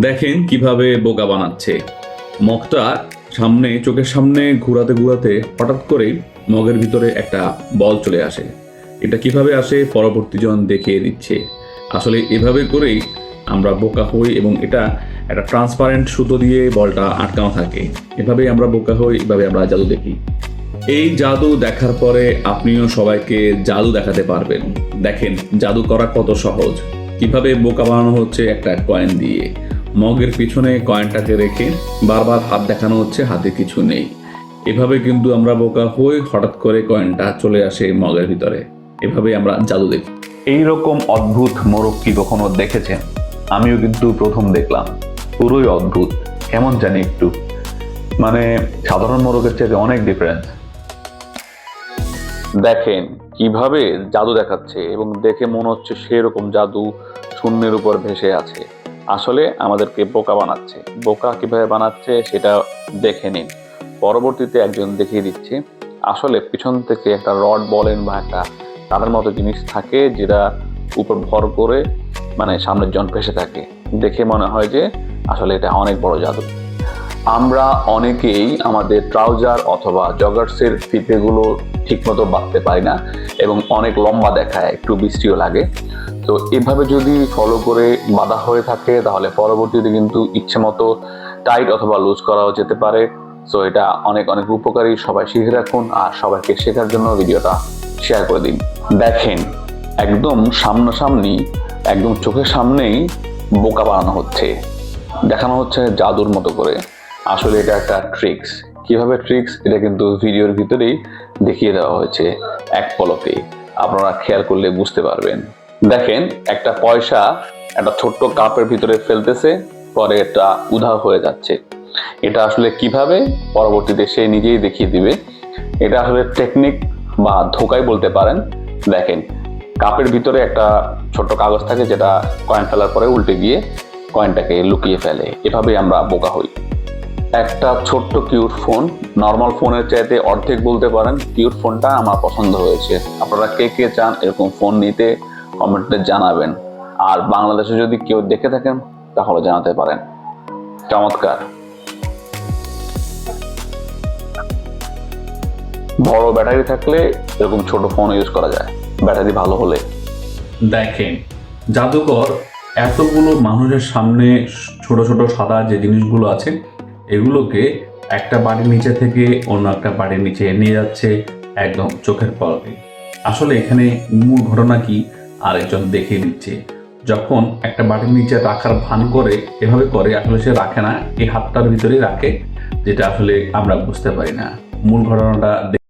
দেখেন কিভাবে বোকা বানাচ্ছে। মগটা চোখের সামনে ঘোরাতে ঘোরাতে হঠাৎ করে মগের ভিতরে একটা বল চলে আসে। এটা কিভাবে আসে পরবর্তী জন দেখিয়ে দিচ্ছে। আসলে এভাবে করেই আমরা বোকা হই, এবং এটা একটা ট্রান্সপারেন্ট সুতো দিয়ে বলটা আটকানো থাকে। এভাবেই আমরা বোকা হই, এভাবে আমরা জাদু দেখি। এই জাদু দেখার পরে আপনিও সবাইকে জাদু দেখাতে পারবেন। দেখেন জাদু করা কত সহজ। কিভাবে বোকা বানানো হচ্ছে একটা কয়েন দিয়ে। মগের পিছনে কয়েনটাকে রেখে বারবার হাত দেখানো হচ্ছে, হাতে কিছু নেই। এভাবে কিন্তু আমরা বোকা হই, হঠাৎ করে কয়েনটা চলে আসে মগের ভিতরে। এভাবেই আমরা জাদু দেখি। এইরকম অদ্ভুত মোরগ কি কখনো দেখেছেন? আমিও কিন্তু প্রথম দেখলাম। পুরোই অদ্ভুত, কেমন জানি একটু, মানে সাধারণ মোরগের চাইতে অনেক ডিফারেন্স। দেখেন কিভাবে জাদু দেখাচ্ছে, এবং দেখে মনে হচ্ছে সেরকম জাদু শূন্যের উপর ভেসে আছে। আসলে আমাদেরকে বোকা বানাচ্ছে। বোকা কিভাবে বানাচ্ছে সেটা দেখে নিন। পরবর্তীতে একজন দেখিয়ে দিচ্ছে। আসলে পিছন থেকে একটা রড বলেন বা একটা তাদের মতো জিনিস থাকে, যেটা উপর ভর করে মানে সামনের জন ভেসে থাকে। দেখে মনে হয় যে আসলে এটা অনেক বড় জাদু। আমরা অনেকেই আমাদের ট্রাউজার অথবা জগার্সের ফিতেগুলো ঠিকমতো বাঁধতে পারি না, এবং অনেক লম্বা দেখায়, একটু বৃষ্টিও লাগে। তো এভাবে যদি ফলো করে বাঁধা হয়ে থাকে, তাহলে পরবর্তীতে কিন্তু ইচ্ছে মতো টাইট অথবা লুজ করাও যেতে পারে। সো এটা অনেক অনেক উপকারী। সবাই শিখে রাখুন, আর সবাইকে শেখার জন্য ভিডিওটা শেয়ার করে দিন। দেখেন একদম সামনাসামনি, একদম চোখের সামনেই বোকা বানানো হচ্ছে, দেখানো হচ্ছে জাদুর মতো করে। আসলে এটা একটা ট্রিক্স। কিভাবে ট্রিক্স এটা কিন্তু ভিডিওর ভিতরেই দেখিয়ে দেওয়া হয়েছে এক পলকে। আপনারা খেয়াল করলে বুঝতে পারবেন। দেখেন একটা পয়সা একটা ছোট্ট কাপের ভিতরে ফেলতেছে, পরে এটা উধাও হয়ে যাচ্ছে। এটা আসলে কিভাবে পরবর্তীতে সে নিজেই দেখিয়ে দিবে। এটা আসলে টেকনিক বা ধোঁকাই বলতে পারেন। দেখেন কাপের ভিতরে একটা ছোট্ট কাগজ থাকে, যেটা কয়েন ফেলার পরে উল্টে গিয়ে কয়েনটাকে লুকিয়ে ফেলে। এভাবেই আমরা বোকা হই। একটা ছোট্ট কিউট ফোন, নর্মাল ফোনের চাইতে অর্ধেক বলতে পারেন। কিউট ফোনটা আমার পছন্দ হয়েছে। আপনারা কে কে চান এরকম ফোন নিতে কমেন্টে জানাবেন। আর বাংলাদেশে যদি কেউ দেখে থাকেন তাহলে জানাতে পারেন। চমৎকার। বড় ব্যাটারি থাকলে এরকম ছোট ফোন ইউজ করা যায়, ব্যাটারি ভালো হলে। দেখেন জাদুকর এতগুলো মানুষের সামনে ছোট ছোট সাদা যে জিনিসগুলো আছে, এগুলোকে একটা বাড়ির নিচে থেকে অন্য একটা বাড়ির নিচে নিয়ে যাচ্ছে একদম চোখের পলকে। আসলে এখানে মূল ঘটনা কি আরেকজন দেখিয়ে দিচ্ছে। যখন একটা বাড়ির নিচে রাখার ভান করে, এভাবে করে, আসলে সে রাখে না, এই হাতটার ভিতরেই রাখে, যেটা আসলে আমরা বুঝতে পারি না। মূল ঘটনাটা